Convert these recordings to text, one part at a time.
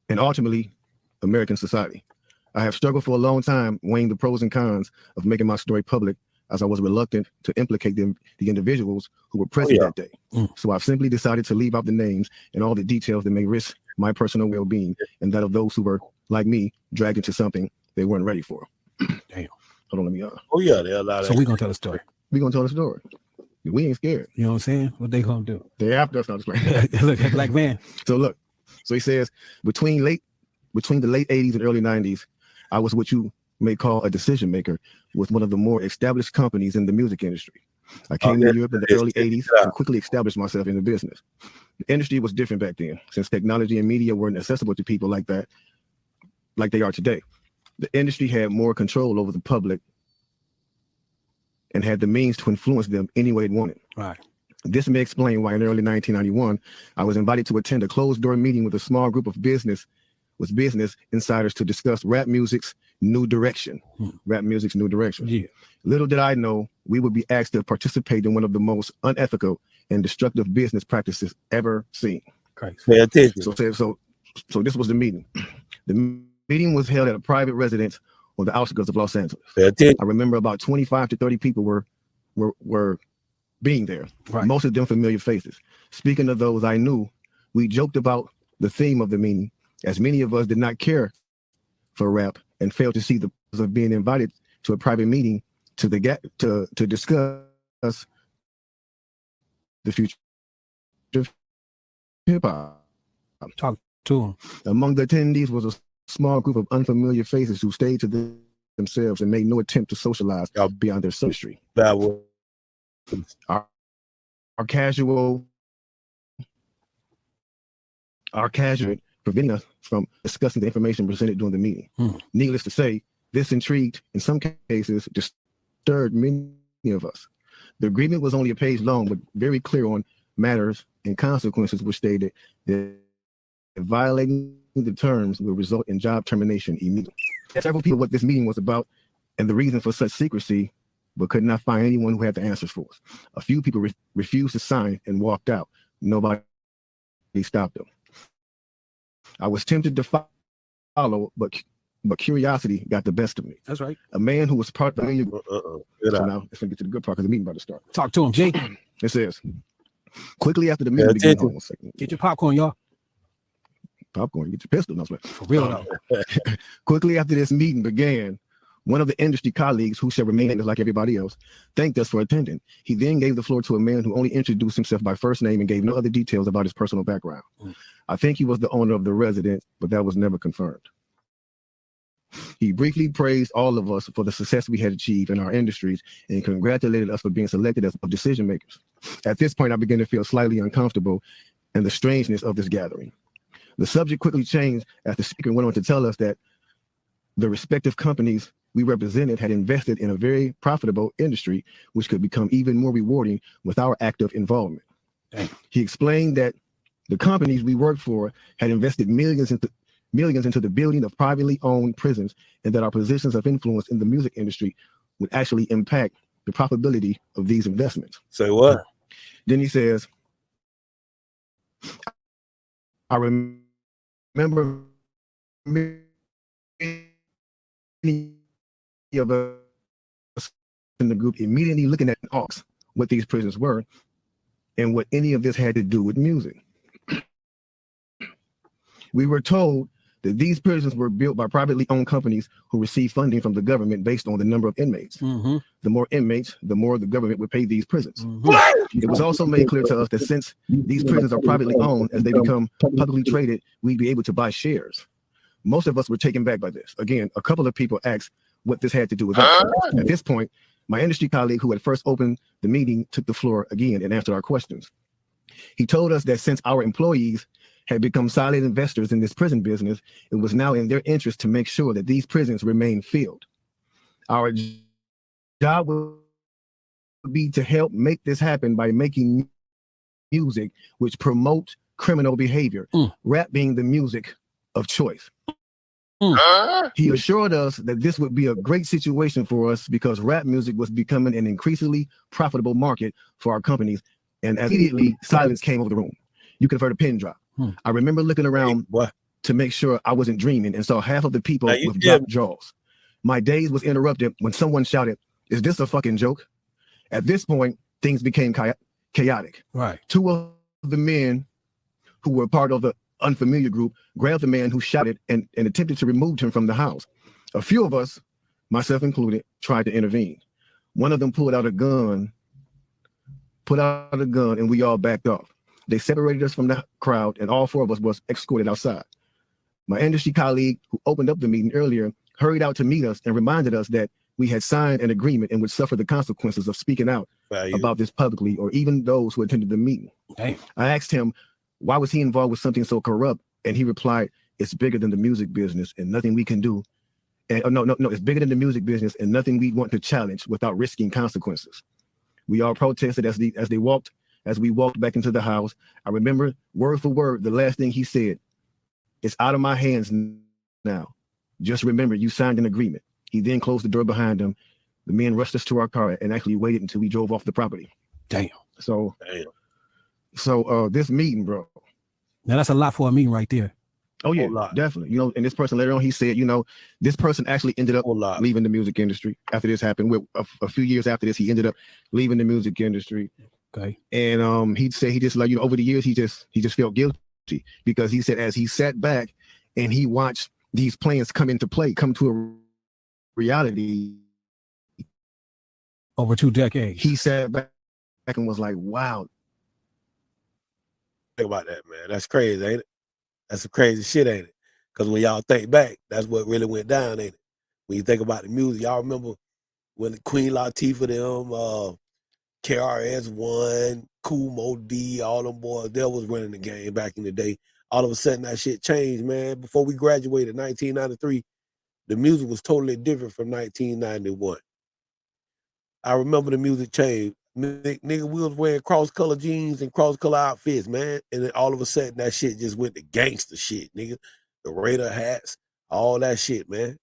and ultimately American society. I have struggled for a long time weighing the pros and cons of making my story public, as I was reluctant to implicate the individuals who were present that day. So I've simply decided to leave out the names and all the details that may risk my personal well-being and that of those who were, like me, dragged into something they weren't ready for. Damn. Hold on, let me there are a lot of So we're gonna tell the story. we're gonna tell the story. We ain't scared. You know what I'm saying? What they gonna do? They after us, not just like Look at black man. So look, so he says between the late 80s and early 90s, I was what you may call a decision maker with one of the more established companies in the music industry. I came to Europe in the early 80s and quickly established myself in the business. The industry was different back then, since technology and media weren't accessible to people like that, like they are today. The industry had more control over the public and had the means to influence them any way it wanted. Right. This may explain why in early 1991, I was invited to attend a closed-door meeting with a small group of business insiders to discuss rap music's new direction. Rap music's new direction. Yeah. Little did I know we would be asked to participate in one of the most unethical and destructive business practices ever seen. Pay attention. So this was the meeting. The meeting was held at a private residence on the outskirts of Los Angeles. Pay attention. I remember about 25 to 30 people were being there. Right. Most of them familiar faces. Speaking of those I knew, we joked about the theme of the meeting, as many of us did not care for rap and failed to see the purpose of being invited to a private meeting to discuss the future of hip hop. Talk to him. Among the attendees was a small group of unfamiliar faces who stayed to themselves and made no attempt to socialize beyond their industry. That was our casual preventing us from discussing the information presented during the meeting. Needless to say, this intrigued, in some cases, disturbed many of us. The agreement was only a page long, but very clear on matters and consequences, which stated that violating the terms will result in job termination immediately. Several people what this meeting was about and the reason for such secrecy, but could not find anyone who had the answers for us. A few people refused to sign and walked out. Nobody stopped them. I was tempted to follow, but curiosity got the best of me. That's right. A man who was part of the So now let's get to the good part because the meeting about to start. Talk to him, G. It says, quickly after the meeting began, hold on a second. Get your popcorn, y'all. Popcorn, get your pistol. No, for real though. Quickly after this meeting began, one of the industry colleagues, who shall remain like everybody else, thanked us for attending. He then gave the floor to a man who only introduced himself by first name and gave no other details about his personal background. I think he was the owner of the residence, but that was never confirmed. He briefly praised all of us for the success we had achieved in our industries and congratulated us for being selected as decision makers. At this point, I began to feel slightly uncomfortable and the strangeness of this gathering. The subject quickly changed as the speaker went on to tell us that the respective companies we represented had invested in a very profitable industry, which could become even more rewarding with our active involvement. Dang. He explained that the companies we worked for had invested millions into the building of privately owned prisons, and that our positions of influence in the music industry would actually impact the profitability of these investments. Say what? Then he says, I remember many of us in the group immediately looking at Hawks, what these prisons were and what any of this had to do with music. We were told that these prisons were built by privately owned companies who receive funding from the government based on the number of inmates. The more inmates, the more the government would pay these prisons. It was also made clear to us that since these prisons are privately owned, as they become publicly traded, we'd be able to buy shares. Most of us were taken back by this. Again, a couple of people asked what this had to do with us. At this point, my industry colleague who had first opened the meeting took the floor again and answered our questions. He told us that since our employees had become silent investors in this prison business, it was now in their interest to make sure that these prisons remain filled. Our job would be to help make this happen by making music which promote criminal behavior, rap being the music of choice. He assured us that this would be a great situation for us because rap music was becoming an increasingly profitable market for our companies, and immediately silence came over the room. You could have heard a pin drop. I remember looking around to make sure I wasn't dreaming and saw half of the people with did. dropped jaws. My days was interrupted when someone shouted, "Is this a fucking joke?" At this point, things became chaotic. Right. Two of the men who were part of the unfamiliar group grabbed the man who shouted and attempted to remove him from the house. A few of us, myself included, tried to intervene. One of them pulled out a gun, and we all backed off. They separated us from the crowd, and all four of us was escorted outside. My industry colleague, who opened up the meeting earlier, hurried out to meet us and reminded us that we had signed an agreement and would suffer the consequences of speaking out about this publicly, or even those who attended the meeting. Damn. I asked him, why was he involved with something so corrupt? And he replied, it's bigger than the music business and nothing we can do. And no, it's bigger than the music business and nothing we want to challenge without risking consequences. We all protested as we walked back into the house. I remember word for word the last thing he said. It's out of my hands now. Just remember, you signed an agreement. He then closed the door behind him. The men rushed us to our car and actually waited until we drove off the property. Damn. So this meeting, bro. Now that's a lot for a meeting right there. Oh yeah, definitely. You know, and this person later on, he said, you know, this person actually ended up leaving the music industry after this happened. A few years after this, he ended up leaving the music industry. Okay. And he'd say he just, like, you know, over the years, he just felt guilty because he said as he sat back and he watched these plans come to a reality over 2 decades. He sat back and was like, wow. Think about that, man. That's crazy, ain't it? That's some crazy shit, ain't it? Because when y'all think back, that's what really went down, ain't it? When you think about the music, y'all remember when Queen Latifah, them, KRS-One, Kool Moe Dee, all them boys, they was running the game back in the day. All of a sudden, that shit changed, man. Before we graduated in 1993, the music was totally different from 1991. I remember the music changed. Nigga, we was wearing cross-color jeans and cross-color outfits, man. And then all of a sudden, that shit just went to gangster shit, nigga. The Raider hats, all that shit, man.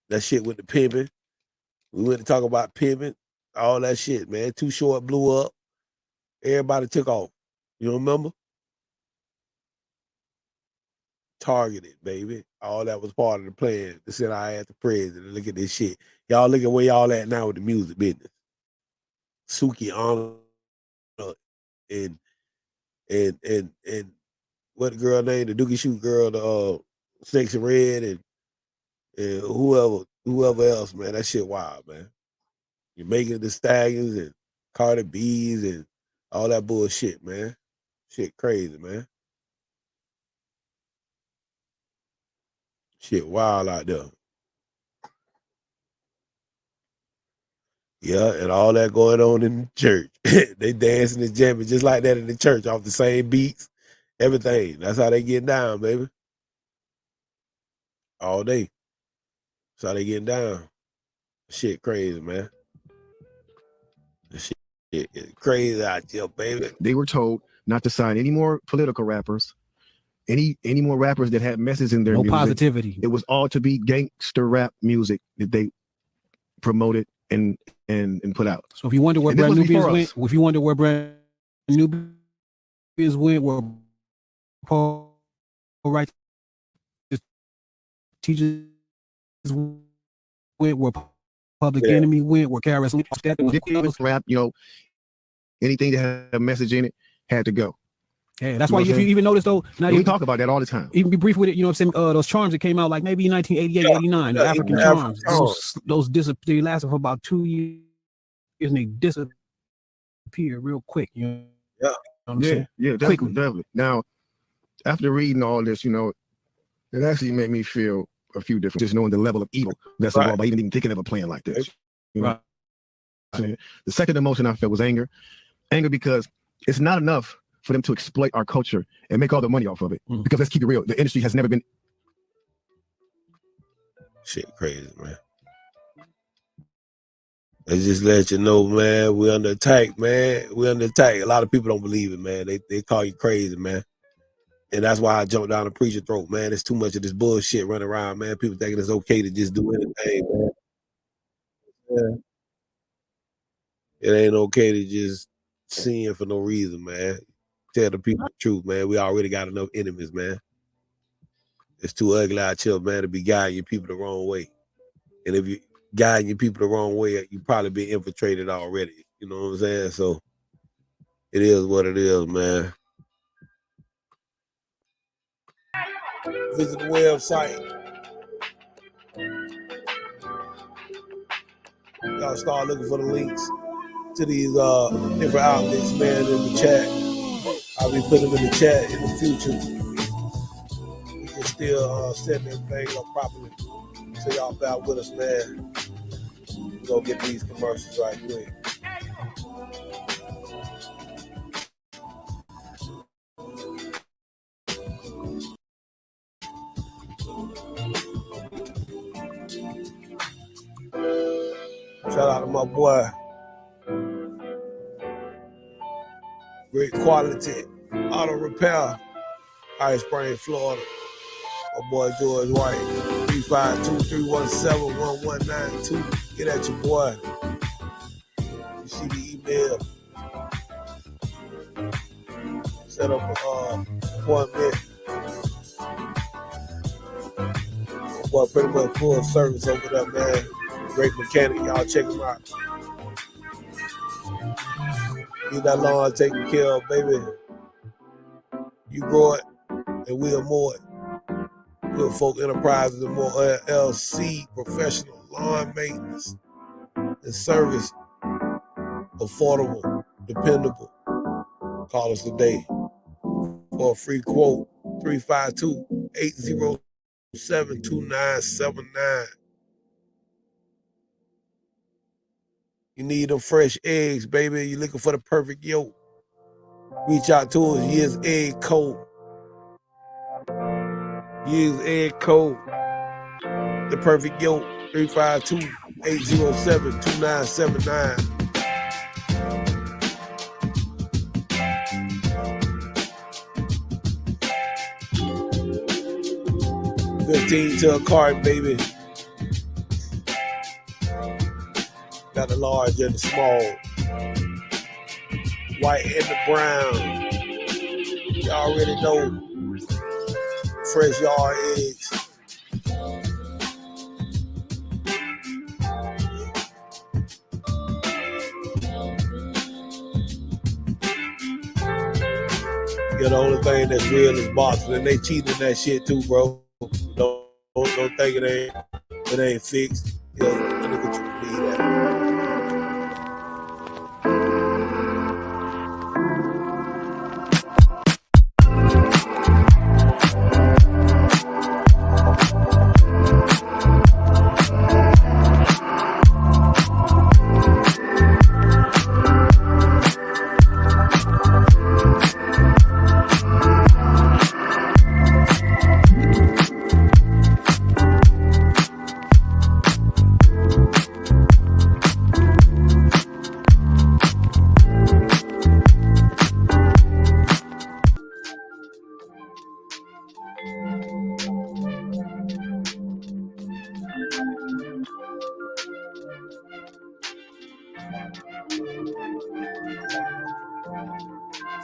That shit with the pimping. We went to talk about pimping, all that shit, man. Too Short blew up. Everybody took off. You remember? Targeted, baby. All that was part of the plan to sit I at the president. Look at this shit. Y'all look at where y'all at now with the music business. Suki Honor and what the girl named, the Dookie Shoot girl, the Sexy Red and whoever else, man. That shit wild, man. You're making the Stallions and Cardi B's and all that bullshit, man. Shit crazy, man. Shit wild out there. Yeah, and all that going on in the church. They dancing and jamming just like that in the church off the same beats, everything. That's how they get down, baby. All day. That's how they getting down. Shit crazy, man. Shit is crazy out here, baby. They were told not to sign any more political rappers, any more rappers that had messages in their music. No positivity. It was all to be gangster rap music that they promoted and put out. So if you wonder where Brand Nubians went, if you wonder where Brand Nubians went, where Paul Right teachers went, where Public Enemy went, where KRS went, rap, you know, anything that had a message in it had to go. Yeah, that's why if you even notice though, now we talk about that all the time. Even be brief with it, you know what I'm saying? Those charms that came out like maybe 1988, 89, the African charms. Those disappeared. They lasted for about 2 years and they disappeared real quick. You know what I'm saying? Yeah, definitely. Now, after reading all this, you know, it actually made me feel a few different, just knowing the level of evil that's involved by even thinking of a plan like this. You know? Right. The second emotion I felt was anger. Anger because it's not enough for them to exploit our culture and make all the money off of it. Because let's keep it real, the industry has never been. Shit crazy, man. Let's just let you know, man, we're under attack, man. We're under attack. A lot of people don't believe it, man. They call you crazy, man. And that's why I jumped down the preacher throat, man. There's too much of this bullshit running around, man. People thinking it's okay to just do anything, man. Yeah. It ain't okay to just sin for no reason, man. Tell the people the truth, man. We already got enough enemies, man. It's too ugly out here, man, to be guiding your people the wrong way. And if you guiding your people the wrong way, you probably been infiltrated already. You know what I'm saying? So it is what it is, man. Visit the website. Y'all start looking for the links to these different outlets, man, in the chat. I'll be putting them in the chat in the future. We can still set everything up properly. So y'all bear with us, man. We're gonna get these commercials right quick. Shout out to my boy. Great quality auto repair. High Spring, Florida. My boy George White. 352-317-1192. Get at your boy. You see the email. Set up an appointment. My boy pretty much full service over there, man. Great mechanic. Y'all check him out. Get that lawn taken care of, baby. You grow it, and we'll mow it. Good Folk Enterprises and more LLC, professional lawn maintenance and service, affordable, dependable. Call us today for a free quote, 352-807-2979. You need them fresh eggs, baby. You're looking for the perfect yolk. Reach out to us. Year's Egg Co. Year's Egg Co. The perfect yolk. 352-807-2979. $15 to a cart, baby. Got the large and the small. White and the brown. You already know. Fresh yard eggs. Yeah, the only thing that's real is boxing, and they cheating that shit too, bro. Don't think it ain't fixed. Yeah, look at you believe that.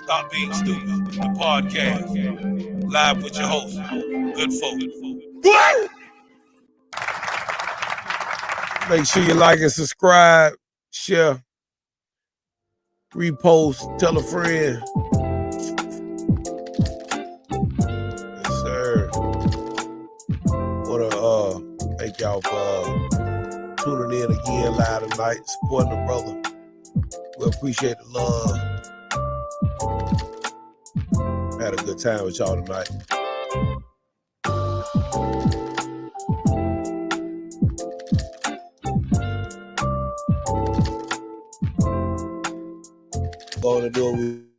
Stop Being Stupid, the podcast. Live with your host, Good Folk. Make sure you like and subscribe, share, repost, tell a friend. Yes, sir. Wanna thank y'all for tuning in again live tonight, supporting the brother. We appreciate the love. Had a good time with y'all tonight. Going to do it.